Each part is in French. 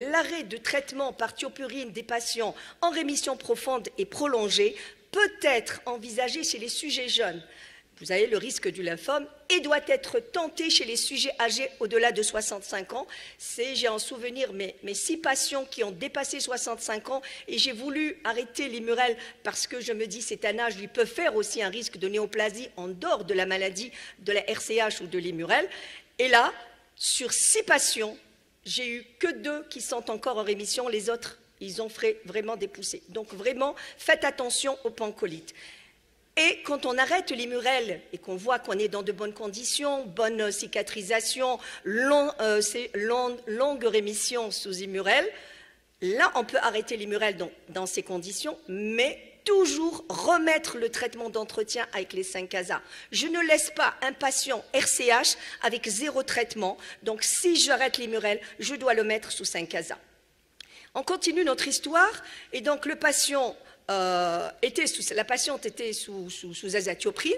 l'arrêt de traitement par thiopurine des patients en rémission profonde et prolongée peut être envisagé chez les sujets jeunes. Vous avez le risque du lymphome et doit être tenté chez les sujets âgés au-delà de 65 ans. J'ai en souvenir mes 6 patients qui ont dépassé 65 ans et j'ai voulu arrêter l'Immurel parce que je me dis c'est un âge, il peut faire aussi un risque de néoplasie en dehors de la maladie de la RCH ou de l'Immurel. Et là, sur 6 patients, j'ai eu que 2 qui sont encore en rémission, les autres, ils ont fait vraiment des poussées. Donc vraiment, faites attention aux pancolites. Et quand on arrête l'Immurel et qu'on voit qu'on est dans de bonnes conditions, bonne cicatrisation, longue rémission sous Immurel, là on peut arrêter l'Immurel dans ces conditions, mais toujours remettre le traitement d'entretien avec les 5 CASA. Je ne laisse pas un patient RCH avec 0 traitement, donc si j'arrête l'Immurel, je dois le mettre sous 5 CASA. On continue notre histoire et donc le patient la patiente était sous azatioprine,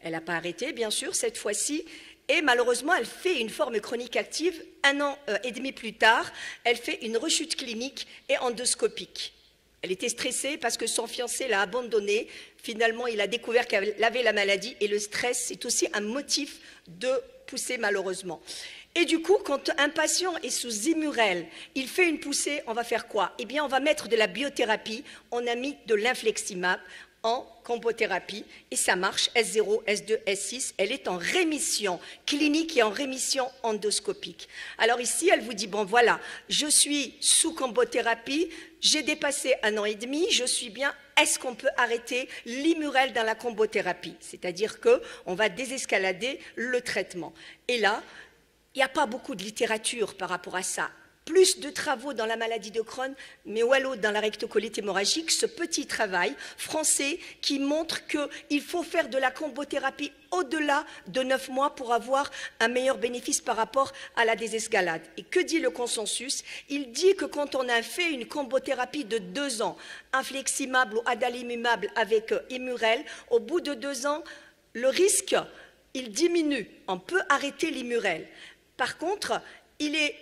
elle n'a pas arrêté bien sûr cette fois-ci, et malheureusement elle fait une forme chronique active. 1 an et demi plus tard, elle fait une rechute clinique et endoscopique. Elle était stressée parce que son fiancé l'a abandonnée. Finalement, il a découvert qu'elle avait la maladie et le stress, c'est aussi un motif de poussée malheureusement. Et du coup, quand un patient est sous Immurel, il fait une poussée, on va faire quoi? Eh bien, on va mettre de la biothérapie. On a mis de l'infliximab en combothérapie et ça marche, S0, S2, S6. Elle est en rémission clinique et en rémission endoscopique. Alors ici, elle vous dit, bon voilà, je suis sous combothérapie, j'ai dépassé 1 an et demi, je suis bien, est-ce qu'on peut arrêter l'Immurel dans la combothérapie? C'est-à-dire qu'on va désescalader le traitement. Et là, il n'y a pas beaucoup de littérature par rapport à ça. Plus de travaux dans la maladie de Crohn, mais ou alors dans la rectocolite hémorragique, ce petit travail français qui montre qu'il faut faire de la combothérapie au-delà de 9 mois pour avoir un meilleur bénéfice par rapport à la désescalade. Et que dit le consensus? Il dit que quand on a fait une combothérapie de 2 ans, infliximab ou adalimumab avec Immurel, au bout de 2 ans, le risque, il diminue. On peut arrêter l'Immurel. Par contre, il est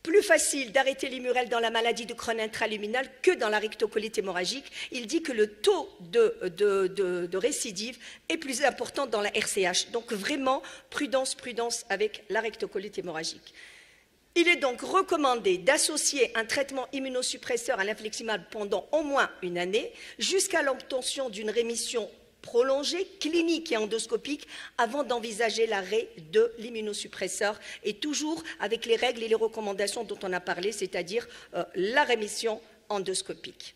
plus facile d'arrêter l'Immurel dans la maladie de Crohn intraluminale que dans la rectocolite hémorragique. Il dit que le taux de récidive est plus important dans la RCH. Donc vraiment, prudence, prudence avec la rectocolite hémorragique. Il est donc recommandé d'associer un traitement immunosuppresseur à l'infliximab pendant au moins 1 année jusqu'à l'obtention d'une rémission prolongée, clinique et endoscopique avant d'envisager l'arrêt de l'immunosuppresseur et toujours avec les règles et les recommandations dont on a parlé, c'est-à-dire la rémission endoscopique.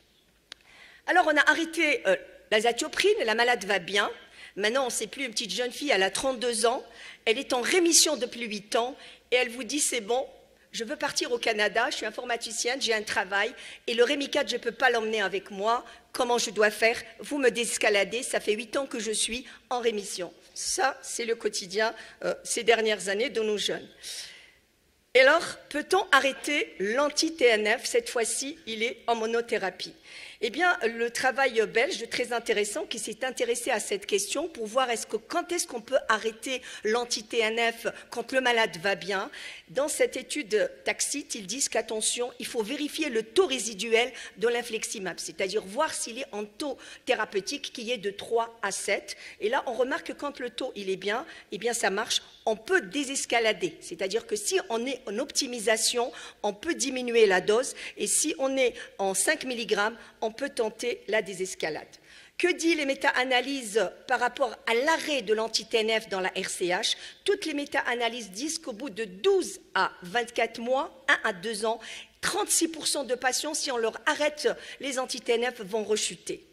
Alors on a arrêté l'azatioprine, la malade va bien. Maintenant on ne sait plus, une petite jeune fille, elle a 32 ans, elle est en rémission depuis 8 ans et elle vous dit c'est bon, je veux partir au Canada, je suis informaticienne, j'ai un travail et le Rémi4, je ne peux pas l'emmener avec moi. Comment je dois faire? Vous me désescaladez, ça fait 8 ans que je suis en rémission. Ça, c'est le quotidien ces dernières années de nos jeunes. Et alors, peut-on arrêter l'anti-TNF? Cette fois-ci, il est en monothérapie. Eh bien, le travail belge très intéressant qui s'est intéressé à cette question pour voir quand est-ce qu'on peut arrêter l'anti-TNF quand le malade va bien. Dans cette étude Taxit, ils disent qu'attention, il faut vérifier le taux résiduel de l'infliximab, c'est-à-dire voir s'il est en taux thérapeutique qui est de 3 à 7. Et là, on remarque que quand le taux il est bien, eh bien ça marche. On peut désescalader, c'est-à-dire que si on est en optimisation, on peut diminuer la dose et si on est en 5 mg, on peut tenter la désescalade. Que disent les méta-analyses par rapport à l'arrêt de l'anti-TNF dans la RCH? Toutes les méta-analyses disent qu'au bout de 12 à 24 mois, 1 à 2 ans, 36% de patients, si on leur arrête les anti-TNF, vont rechuter.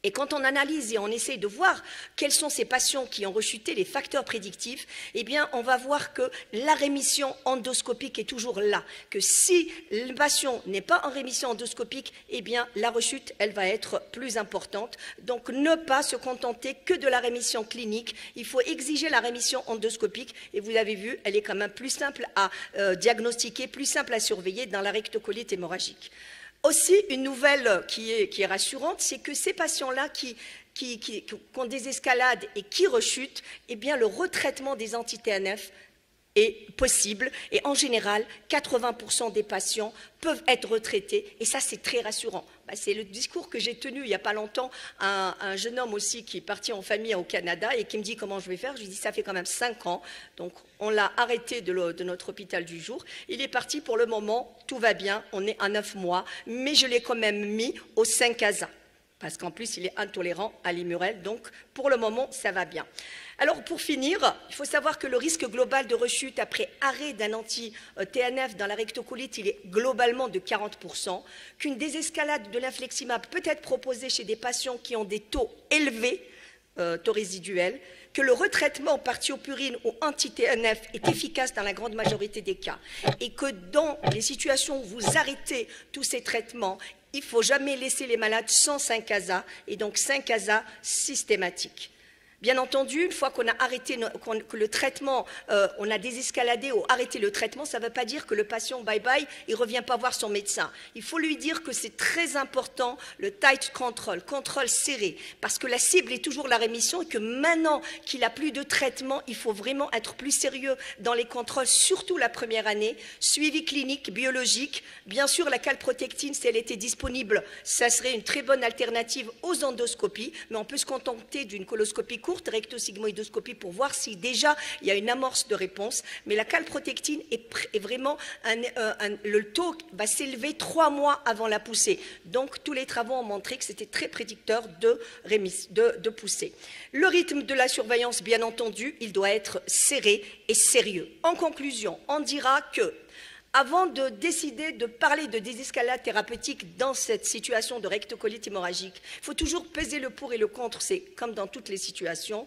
Et quand on analyse et on essaie de voir quels sont ces patients qui ont rechuté, les facteurs prédictifs, eh bien, on va voir que la rémission endoscopique est toujours là. Que si le patient n'est pas en rémission endoscopique, eh bien, la rechute, elle va être plus importante. Donc, ne pas se contenter que de la rémission clinique. Il faut exiger la rémission endoscopique. Et vous l'avez vu, elle est quand même plus simple à diagnostiquer, plus simple à surveiller dans la rectocolite hémorragique. Aussi, une nouvelle qui est rassurante, c'est que ces patients-là qui ont des escalades et qui rechutent, eh bien, le retraitement des anti-TNF est possible et en général, 80% des patients peuvent être retraités et ça c'est très rassurant. C'est le discours que j'ai tenu il n'y a pas longtemps à un jeune homme aussi qui est parti en famille au Canada et qui me dit comment je vais faire. Je lui dis ça fait quand même 5 ans, donc on l'a arrêté de notre hôpital du jour. Il est parti pour le moment, tout va bien, on est à 9 mois, mais je l'ai quand même mis au 5-ASA. Parce qu'en plus, il est intolérant à l'immurel, donc pour le moment, ça va bien. Alors, pour finir, il faut savoir que le risque global de rechute après arrêt d'un anti-TNF dans la rectocolite, il est globalement de 40%, qu'une désescalade de l'infliximab peut être proposée chez des patients qui ont des taux élevés, taux résiduels, que le retraitement par thiopurine ou anti-TNF est efficace dans la grande majorité des cas, et que dans les situations où vous arrêtez tous ces traitements, il ne faut jamais laisser les malades sans 5-ASA, et donc 5-ASA systématique. Bien entendu, une fois qu'on a arrêté que le traitement, on a désescaladé ou arrêté le traitement, ça ne veut pas dire que le patient, bye-bye, il ne revient pas voir son médecin. Il faut lui dire que c'est très important, le tight control, contrôle serré, parce que la cible est toujours la rémission et que maintenant qu'il n'a plus de traitement, il faut vraiment être plus sérieux dans les contrôles, surtout la première année, suivi clinique, biologique. Bien sûr, la calprotectine, si elle était disponible, ça serait une très bonne alternative aux endoscopies, mais on peut se contenter d'une coloscopie courte, rectosigmoïdoscopie, pour voir si déjà il y a une amorce de réponse. Mais la calprotectine est vraiment, le taux va s'élever 3 mois avant la poussée. Donc tous les travaux ont montré que c'était très prédicteur de poussée. Le rythme de la surveillance, bien entendu, il doit être serré et sérieux. En conclusion, on dira que avant de décider de parler de désescalade thérapeutique dans cette situation de rectocolite hémorragique, il faut toujours peser le pour et le contre, c'est comme dans toutes les situations,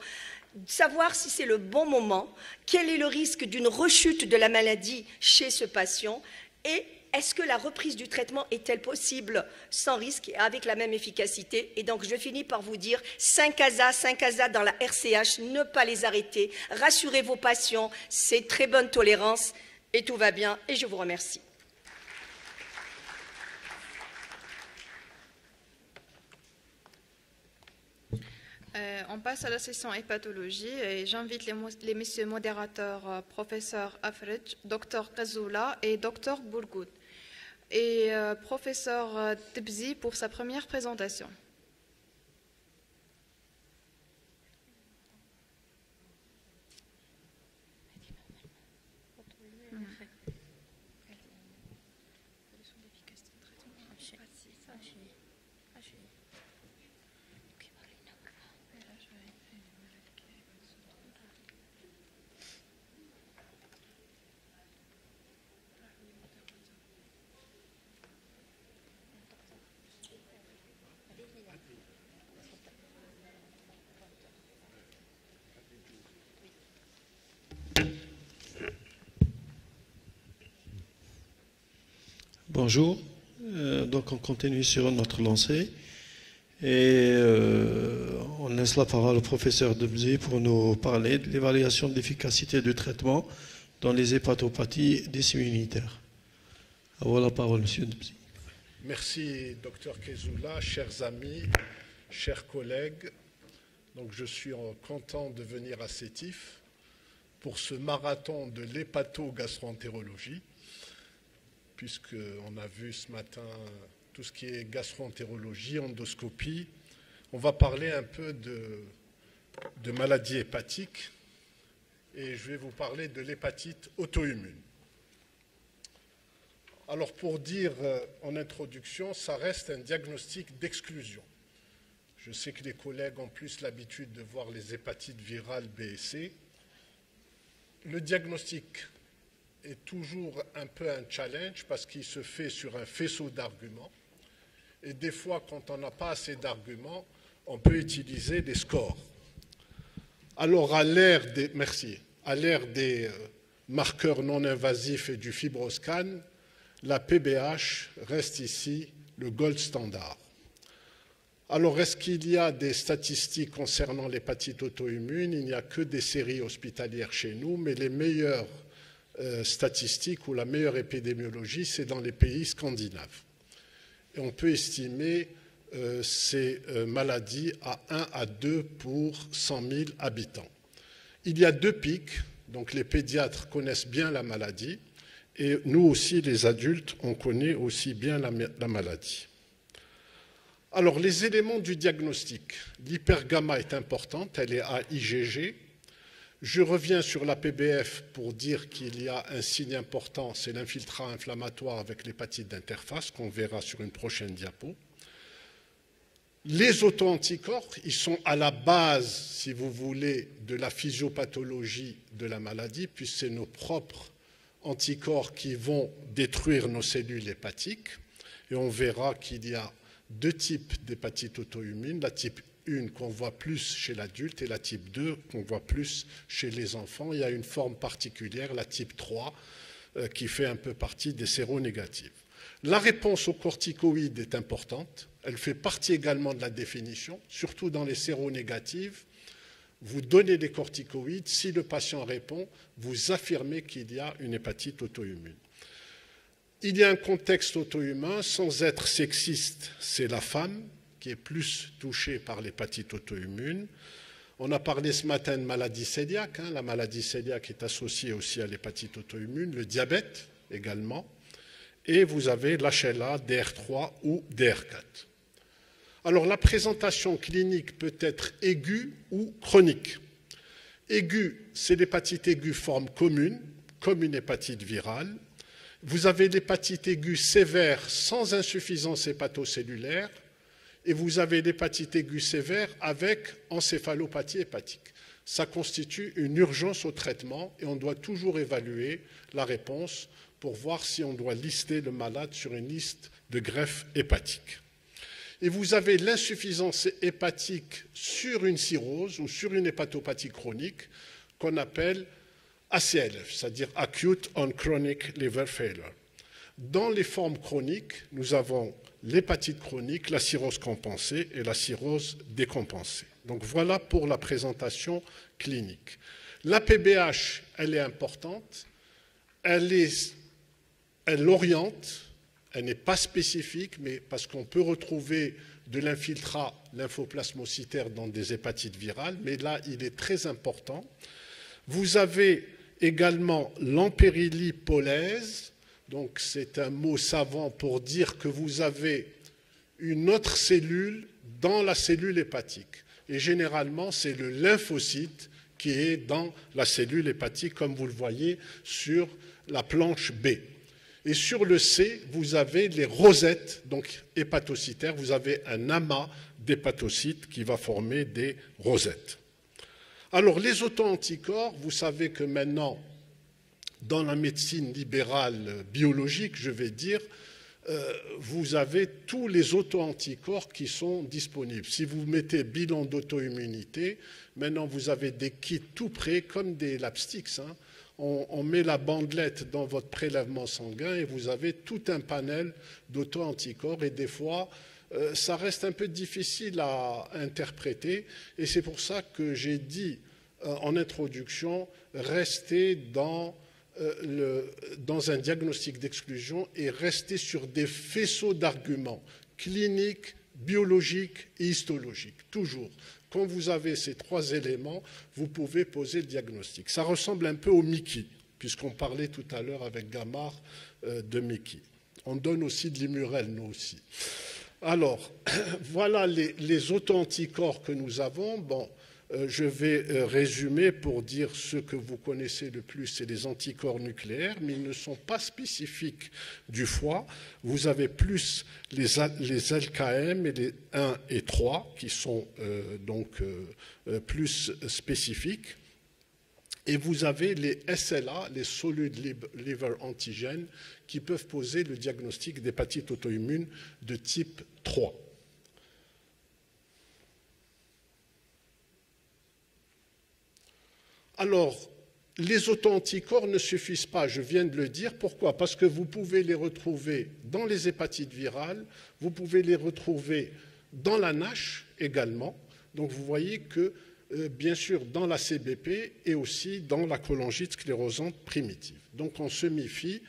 savoir si c'est le bon moment, quel est le risque d'une rechute de la maladie chez ce patient et est-ce que la reprise du traitement est-elle possible sans risque et avec la même efficacité? Et donc je finis par vous dire 5-ASA dans la RCH, ne pas les arrêter, rassurez vos patients, c'est très bonne tolérance. Et tout va bien, et je vous remercie. On passe à la session hépatologie et j'invite les messieurs modérateurs, professeur Afrej, docteur Kazoula et docteur Bourgoud, et professeur Tebzi pour sa première présentation. Bonjour, donc on continue sur notre lancée et on laisse la parole au professeur Debzi pour nous parler de l'évaluation de l'efficacité du traitement dans les hépatopathies dissimilitaires. À vous la parole, monsieur Debzi. Merci, docteur Kezoula, chers amis, chers collègues. Donc, je suis content de venir à Sétif pour ce marathon de l'hépato-gastroentérologie, puisqu'on a vu ce matin tout ce qui est gastroentérologie, endoscopie. On va parler un peu de maladies hépatiques et je vais vous parler de l'hépatite auto-immune. Alors pour dire en introduction, ça reste un diagnostic d'exclusion. Je sais que les collègues ont plus l'habitude de voir les hépatites virales B et C. Le diagnostic est toujours un peu un challenge parce qu'il se fait sur un faisceau d'arguments. Et des fois, quand on n'a pas assez d'arguments, on peut utiliser des scores. Alors, à l'ère des marqueurs non invasifs et du fibroscan, la PBH reste ici le gold standard. Alors, est-ce qu'il y a des statistiques concernant l'hépatite auto-immune? Il n'y a que des séries hospitalières chez nous, mais les meilleures statistiques ou la meilleure épidémiologie, c'est dans les pays scandinaves. Et on peut estimer ces maladies à 1 à 2 pour 100 000 habitants. Il y a 2 pics Donc les pédiatres connaissent bien la maladie et nous aussi, les adultes, on connaît aussi bien la maladie. Alors les éléments du diagnostic, l'hypergamma est importante, elle est à IgG. Je reviens sur la PBF pour dire qu'il y a un signe important, c'est l'infiltrat inflammatoire avec l'hépatite d'interface qu'on verra sur une prochaine diapo. Les auto-anticorps, ils sont à la base, si vous voulez, de la physiopathologie de la maladie, puisque c'est nos propres anticorps qui vont détruire nos cellules hépatiques. Et on verra qu'il y a deux types d'hépatite auto-immune, la type 1 qu'on voit plus chez l'adulte et la type 2 qu'on voit plus chez les enfants. Il y a une forme particulière, la type 3, qui fait un peu partie des séronégatives. La réponse aux corticoïdes est importante. Elle fait partie également de la définition, surtout dans les séronégatives. Vous donnez des corticoïdes, si le patient répond, vous affirmez qu'il y a une hépatite auto-immune. Il y a un contexte auto-humain, sans être sexiste, c'est la femme qui est plus touchée par l'hépatite auto-immune. On a parlé ce matin de maladie cœliaque, la maladie cœliaque est associée aussi à l'hépatite auto-immune, le diabète également, et vous avez l'HLA, DR3 ou DR4. Alors la présentation clinique peut être aiguë ou chronique. Aiguë, c'est l'hépatite aiguë forme commune, comme une hépatite virale. Vous avez l'hépatite aiguë sévère sans insuffisance hépatocellulaire et vous avez l'hépatite aiguë sévère avec encéphalopathie hépatique. Ça constitue une urgence au traitement et on doit toujours évaluer la réponse pour voir si on doit lister le malade sur une liste de greffe hépatique. Et vous avez l'insuffisance hépatique sur une cirrhose ou sur une hépatopathie chronique qu'on appelle ACLF, c'est-à-dire Acute on Chronic Liver Failure. Dans les formes chroniques, nous avons l'hépatite chronique, la cirrhose compensée et la cirrhose décompensée. Donc voilà pour la présentation clinique. La PBH, elle est importante, elle oriente, elle n'est pas spécifique, mais parce qu'on peut retrouver de l'infiltrat lymphoplasmocytaire dans des hépatites virales, mais là, il est très important. Vous avez également l'empérilipolièse, donc c'est un mot savant pour dire que vous avez une autre cellule dans la cellule hépatique. Et généralement, c'est le lymphocyte qui est dans la cellule hépatique, comme vous le voyez sur la planche B. Et sur le C, vous avez les rosettes, donc hépatocytaires, vous avez un amas d'hépatocytes qui va former des rosettes. Alors, les auto-anticorps, vous savez que maintenant, dans la médecine libérale biologique, je vais dire, vous avez tous les auto-anticorps qui sont disponibles. Si vous mettez bilan d'auto-immunité, maintenant vous avez des kits tout prêts, comme des lapsticks. On met la bandelette dans votre prélèvement sanguin et vous avez tout un panel d'auto-anticorps. Et des fois, ça reste un peu difficile à interpréter. Et c'est pour ça que j'ai dit en introduction, rester dans un diagnostic d'exclusion et rester sur des faisceaux d'arguments cliniques, biologiques et histologiques, toujours. Quand vous avez ces trois éléments, vous pouvez poser le diagnostic. Ça ressemble un peu au Mickey, puisqu'on parlait tout à l'heure avec Gamard de Mickey. On donne aussi de l'Immurel, nous aussi. Alors, voilà les auto-anticorps que nous avons. Bon, je vais résumer pour dire ce que vous connaissez le plus, c'est les anticorps nucléaires, mais ils ne sont pas spécifiques du foie. Vous avez plus les LKM et les 1 et 3 qui sont plus spécifiques. Et vous avez les SLA, les Solid Liver Antigen, qui peuvent poser le diagnostic d'hépatite auto-immune de type 3. Alors, les auto-anticorps ne suffisent pas, je viens de le dire. Pourquoi? Parce que vous pouvez les retrouver dans les hépatites virales, vous pouvez les retrouver dans la NASH également. Donc vous voyez que, bien sûr, dans la CBP et aussi dans la cholangite sclérosante primitive. Donc on se méfie.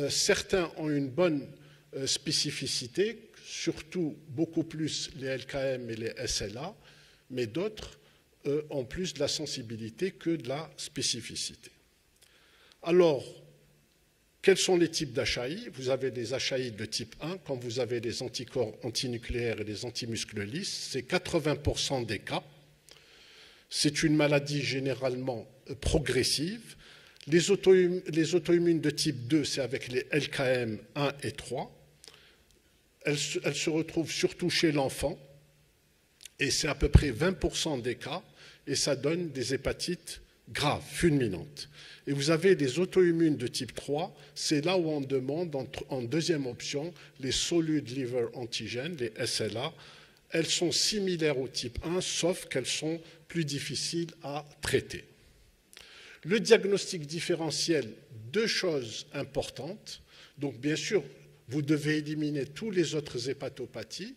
Certains ont une bonne spécificité, surtout beaucoup plus les LKM et les SLA, mais d'autres en plus de la sensibilité que de la spécificité. Alors, quels sont les types d'HAI? Vous avez des HAI de type 1, quand vous avez les anticorps antinucléaires et les antimuscles lisses, c'est 80% des cas. C'est une maladie généralement progressive. Les auto-immunes de type 2, c'est avec les LKM 1 et 3. Elles se retrouvent surtout chez l'enfant, et c'est à peu près 20% des cas, et ça donne des hépatites graves, fulminantes. Et vous avez des auto-immunes de type 3, c'est là où on demande en deuxième option les Solid Liver Antigen, les SLA. Elles sont similaires au type 1, sauf qu'elles sont plus difficiles à traiter. Le diagnostic différentiel, deux choses importantes. Donc bien sûr, vous devez éliminer toutes les autres hépatopathies,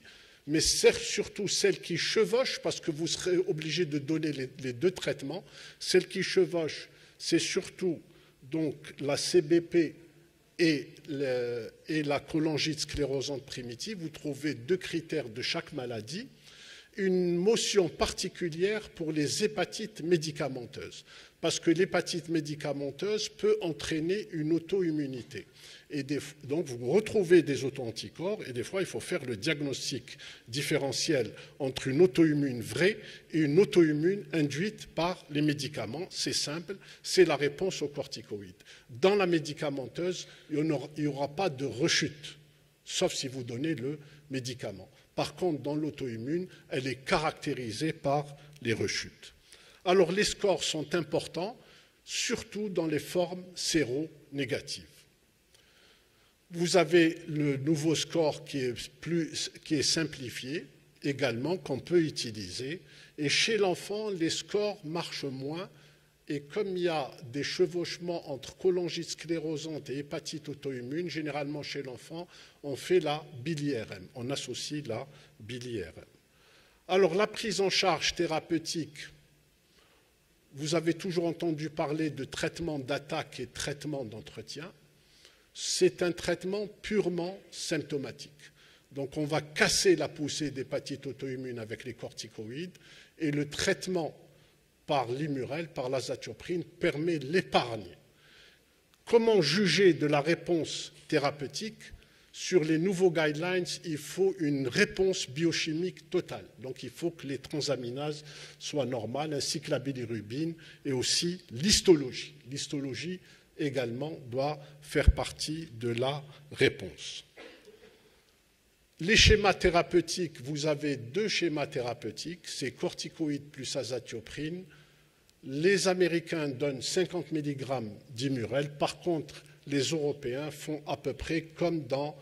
mais surtout celles qui chevauchent, parce que vous serez obligé de donner les deux traitements. Celles qui chevauchent, c'est surtout donc la CBP et la cholangite sclérosante primitive. Vous trouvez deux critères de chaque maladie. Une motion particulière pour les hépatites médicamenteuses, parce que l'hépatite médicamenteuse peut entraîner une auto-immunité. Et donc vous retrouvez des auto-anticorps, et des fois il faut faire le diagnostic différentiel entre une auto-immune vraie et une auto-immune induite par les médicaments. C'est simple, c'est la réponse aux corticoïdes. Dans la médicamenteuse, il n'y aura pas de rechute, sauf si vous donnez le médicament. Par contre, dans l'auto-immune, elle est caractérisée par les rechutes. Alors, les scores sont importants, surtout dans les formes séro-négatives. Vous avez le nouveau score qui est simplifié, également, qu'on peut utiliser. Et chez l'enfant, les scores marchent moins. Et comme il y a des chevauchements entre cholangite sclérosante et hépatite auto-immune, généralement chez l'enfant, on fait la bili-RM. On associe la bili-RM. Alors, la prise en charge thérapeutique, vous avez toujours entendu parler de traitement d'attaque et traitement d'entretien. C'est un traitement purement symptomatique. Donc, on va casser la poussée d'hépatite auto-immune avec les corticoïdes, et le traitement par l'Immurel, par l'azatioprine, permet l'épargne. Comment juger de la réponse thérapeutique? Sur les nouveaux guidelines, il faut une réponse biochimique totale. Donc il faut que les transaminases soient normales, ainsi que la bilirubine, et aussi l'histologie. L'histologie également doit faire partie de la réponse. Les schémas thérapeutiques, vous avez deux schémas thérapeutiques, c'est corticoïdes plus azatioprine. Les Américains donnent 50 mg d'Immurel. Par contre, les Européens font à peu près comme dans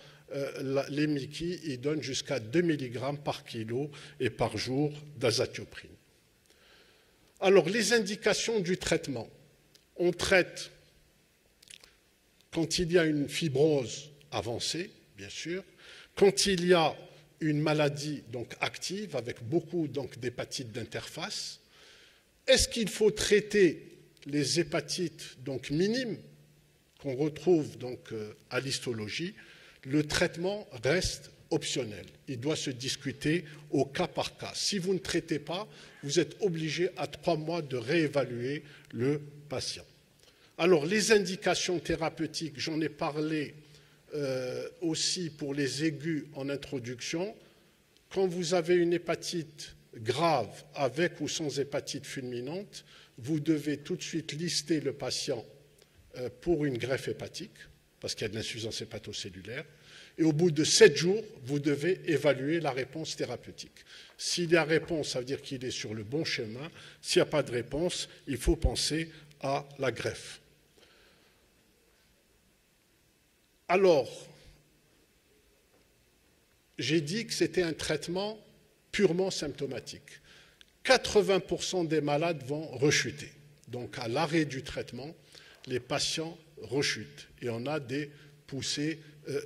les Mickey, ils donnent jusqu'à 2 mg par kilo et par jour d'azatioprine. Alors, les indications du traitement. On traite quand il y a une fibrose avancée, bien sûr, quand il y a une maladie donc active avec beaucoup d'hépatites d'interface. Est-ce qu'il faut traiter les hépatites donc minimes qu'on retrouve donc à l'histologie? Le traitement reste optionnel. Il doit se discuter au cas par cas. Si vous ne traitez pas, vous êtes obligé à 3 mois de réévaluer le patient. Alors, les indications thérapeutiques, j'en ai parlé aussi pour les aigus en introduction. Quand vous avez une hépatite grave avec ou sans hépatite fulminante, vous devez tout de suite lister le patient pour une greffe hépatique, parce qu'il y a de l'insuffisance hépatocellulaire. Et au bout de 7 jours, vous devez évaluer la réponse thérapeutique. S'il y a réponse, ça veut dire qu'il est sur le bon chemin. S'il n'y a pas de réponse, il faut penser à la greffe. Alors, j'ai dit que c'était un traitement purement symptomatique. 80% des malades vont rechuter. Donc, à l'arrêt du traitement, les patients rechutent. Et on a des poussées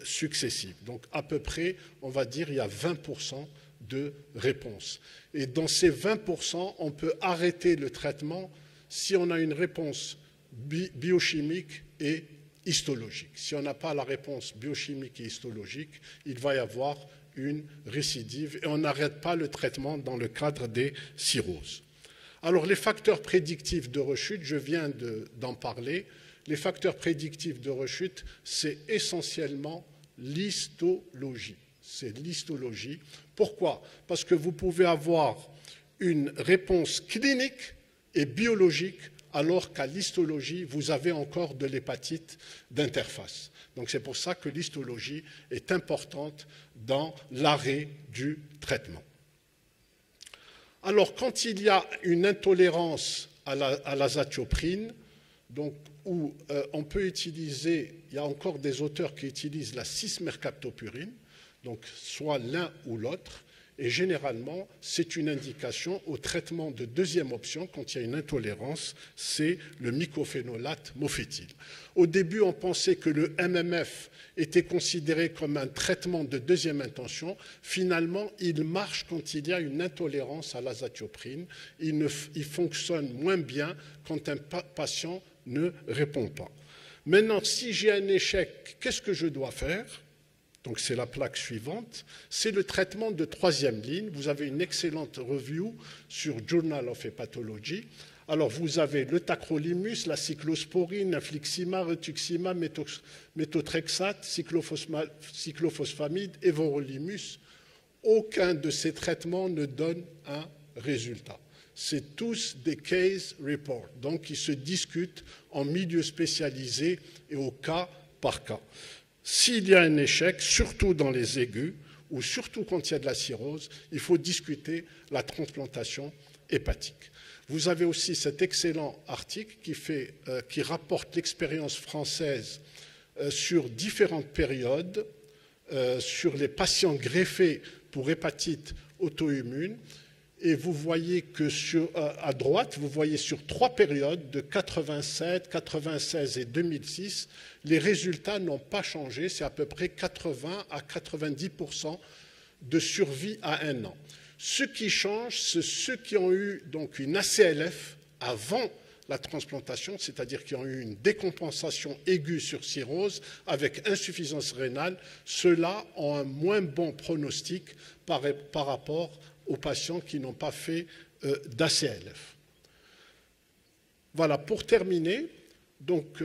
successives. Donc, à peu près, on va dire, il y a 20% de réponses. Et dans ces 20%, on peut arrêter le traitement si on a une réponse biochimique et histologique. Si on n'a pas la réponse biochimique et histologique, il va y avoir une récidive et on n'arrête pas le traitement dans le cadre des cirrhoses. Alors, les facteurs prédictifs de rechute, je viens d'en parler. Les facteurs prédictifs de rechute, c'est essentiellement l'histologie. C'est l'histologie. Pourquoi? Parce que vous pouvez avoir une réponse clinique et biologique, alors qu'à l'histologie, vous avez encore de l'hépatite d'interface. Donc c'est pour ça que l'histologie est importante dans l'arrêt du traitement. Alors, quand il y a une intolérance à l'azatioprine, donc où on peut utiliser, il y a encore des auteurs qui utilisent la 6-mercaptopurine, donc soit l'un ou l'autre, et généralement, c'est une indication au traitement de deuxième option, quand il y a une intolérance, c'est le mycophénolate mofétyle. Au début, on pensait que le MMF était considéré comme un traitement de deuxième intention. Finalement, il marche quand il y a une intolérance à l'azatioprine. Il fonctionne moins bien quand un patient ne répond pas. Maintenant, si j'ai un échec, qu'est-ce que je dois faire? Donc c'est la plaque suivante, c'est le traitement de troisième ligne. Vous avez une excellente review sur Journal of Hepatology. Alors vous avez le tacrolimus, la cyclosporine, infliximab, rituximab, méthotrexate, cyclophosphamide, everolimus. Aucun de ces traitements ne donne un résultat. C'est tous des case reports, donc ils se discutent en milieu spécialisé et au cas par cas. S'il y a un échec, surtout dans les aigus, ou surtout quand il y a de la cirrhose, il faut discuter la transplantation hépatique. Vous avez aussi cet excellent article qui rapporte l'expérience française sur différentes périodes, sur les patients greffés pour hépatite auto-immune. Et vous voyez que à droite, vous voyez sur 3 périodes de 87, 96 et 2006, les résultats n'ont pas changé. C'est à peu près 80 à 90% de survie à 1 an. Ce qui change, c'est ceux qui ont eu donc une ACLF avant la transplantation, c'est-à-dire qui ont eu une décompensation aiguë sur cirrhose avec insuffisance rénale. Ceux-là ont un moins bon pronostic par rapport aux patients qui n'ont pas fait d'ACLF. Voilà, pour terminer, donc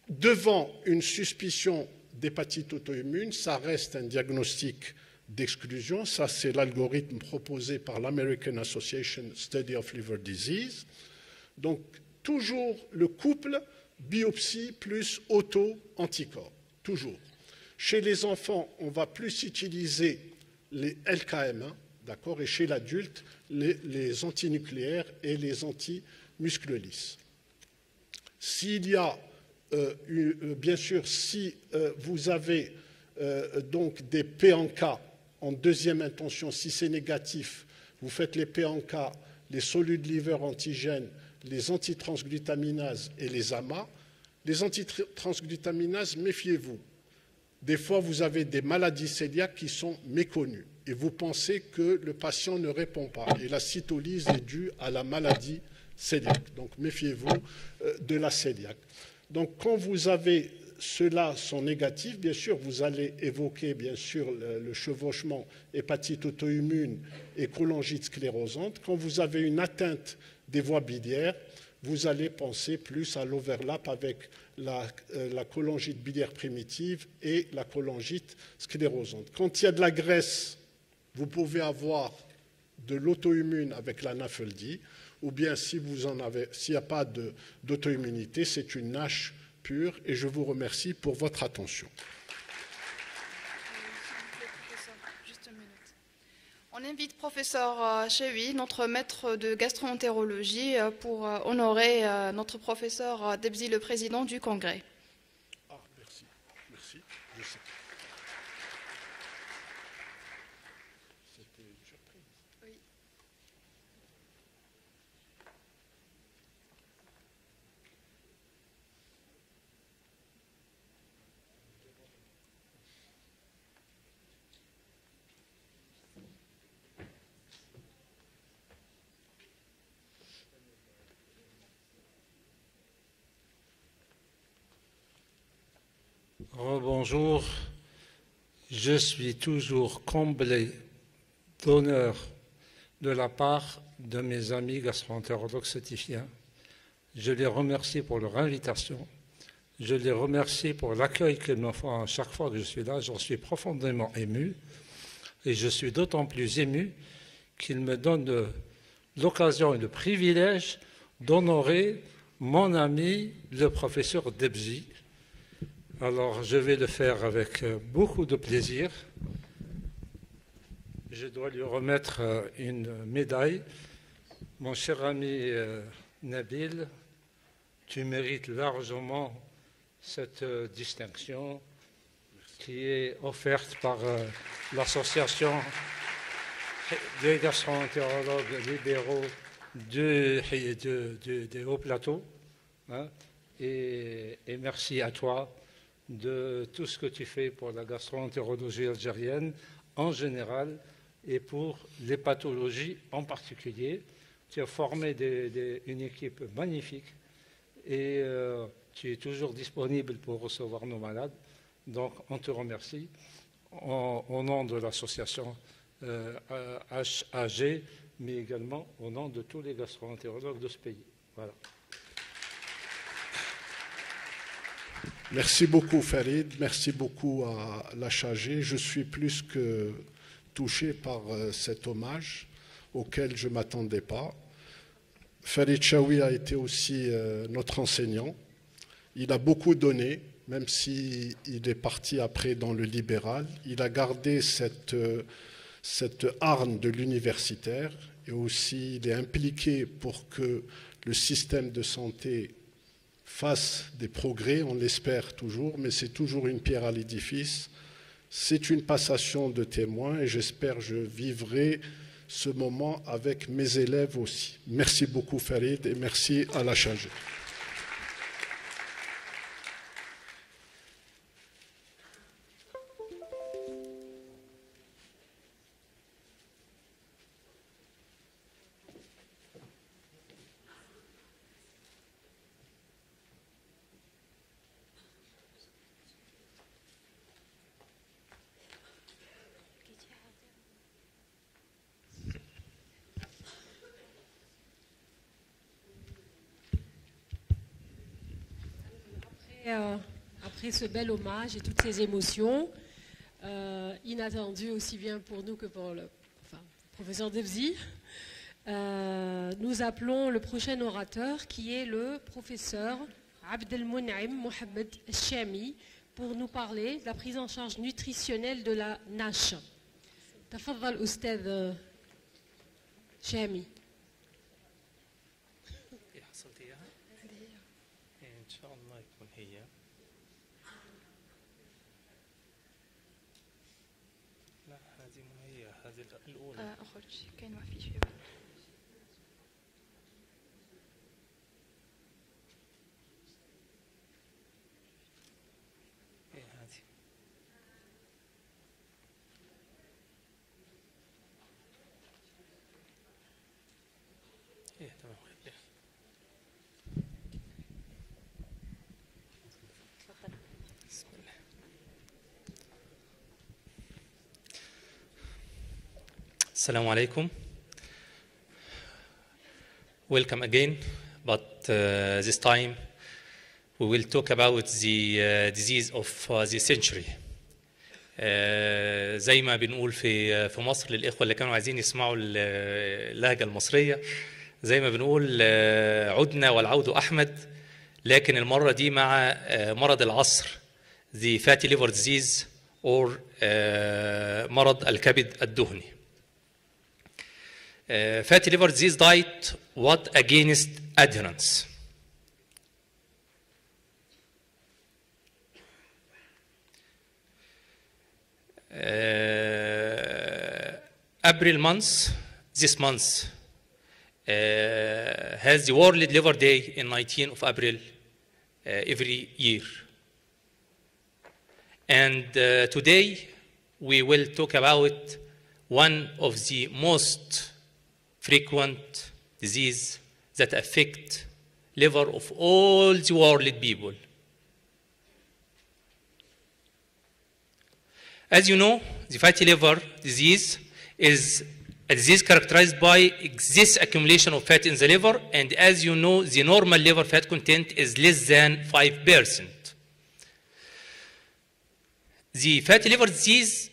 devant une suspicion d'hépatite auto-immune, ça reste un diagnostic d'exclusion. Ça, c'est l'algorithme proposé par l'American Association Study of Liver Disease. Donc, toujours le couple biopsie plus auto-anticorps, toujours. Chez les enfants, on va plus utiliser les LKM1, d'accord, et chez l'adulte, les antinucléaires et les anti-muscles lisses. S'il y a, bien sûr, si vous avez donc des P en K en deuxième intention, si c'est négatif, vous faites les P en K, les solid liver antigènes, les antitransglutaminases et les AMA. Les antitransglutaminases, méfiez-vous. Des fois, vous avez des maladies cœliaques qui sont méconnues et vous pensez que le patient ne répond pas. Et la cytolyse est due à la maladie cœliaque. Donc, méfiez-vous de la cœliaque. Donc, quand vous avez ceux-là sont négatifs, bien sûr, vous allez évoquer, bien sûr, le chevauchement hépatite auto-immune et cholangite sclérosante. Quand vous avez une atteinte des voies biliaires, vous allez penser plus à l'overlap avec la cholangite biliaire primitive et la cholangite sclérosante. Quand il y a de la graisse, vous pouvez avoir de l'auto-immune avec la NAFLD, ou bien s'il n'y a pas d'auto-immunité, c'est une NASH pure, et je vous remercie pour votre attention. Juste une minute. On invite professeur Chewi, notre maître de gastroentérologie, pour honorer notre professeur Debzi, le président du congrès. Ah, merci. Merci. Je sais. C'était une surprise. Oui. Bonjour, je suis toujours comblé d'honneur de la part de mes amis gastro-entérologues certifiés. Je les remercie pour leur invitation. Je les remercie pour l'accueil qu'ils me font à chaque fois que je suis là. J'en suis profondément ému. Et je suis d'autant plus ému qu'ils me donnent l'occasion et le privilège d'honorer mon ami, le professeur Debzi. Alors, je vais le faire avec beaucoup de plaisir. Je dois lui remettre une médaille. Mon cher ami Nabil, tu mérites largement cette distinction qui est offerte par l'association des gastro-entérologues libéraux des hauts plateaux. Hein, et merci à toi de tout ce que tu fais pour la gastro-entérologie algérienne en général et pour les pathologies en particulier. Tu as formé une équipe magnifique et tu es toujours disponible pour recevoir nos malades. Donc, on te remercie au nom de l'association HAG, mais également au nom de tous les gastro-entérologues de ce pays. Voilà. Merci beaucoup Farid, merci beaucoup à l'HAG. Je suis plus que touché par cet hommage auquel je ne m'attendais pas. Farid Chaoui a été aussi notre enseignant. Il a beaucoup donné, même s'il est parti après dans le libéral. Il a gardé cette arme de l'universitaire et aussi il est impliqué pour que le système de santé fasse des progrès, on l'espère toujours, mais c'est toujours une pierre à l'édifice. C'est une passation de témoins et j'espère que je vivrai ce moment avec mes élèves aussi. Merci beaucoup Farid et merci à l'HAG. Après ce bel hommage et toutes ces émotions, inattendues aussi bien pour nous que pour le professeur Debzi, nous appelons le prochain orateur qui est le professeur Abdelmoun'im Mohamed Chami pour nous parler de la prise en charge nutritionnelle de la NASH. Tafadhal Oustad Chami. أخرج كاين ما فيش Assalamu alaikum. Welcome again, but this time we will talk about the disease of the century. زي ما بنقول في مصر للإخوة اللي كانوا عايزين يسمعوا اللهجة المصرية، زي ما بنقول عدنا والعود أحمد، لكن المرة دي مع مرض العصر the fatty liver disease or مرض الكبد الدهني. Fatty liver disease diet, what against adherence? April month, this month, has the World Liver Day in 19th of April every year. And today we will talk about one of the most frequent disease that affect liver of all the world people. As you know, the fatty liver disease is A disease characterized by excess accumulation of fat in the liver, and as you know, the normal liver fat content is less than 5%. The fatty liver disease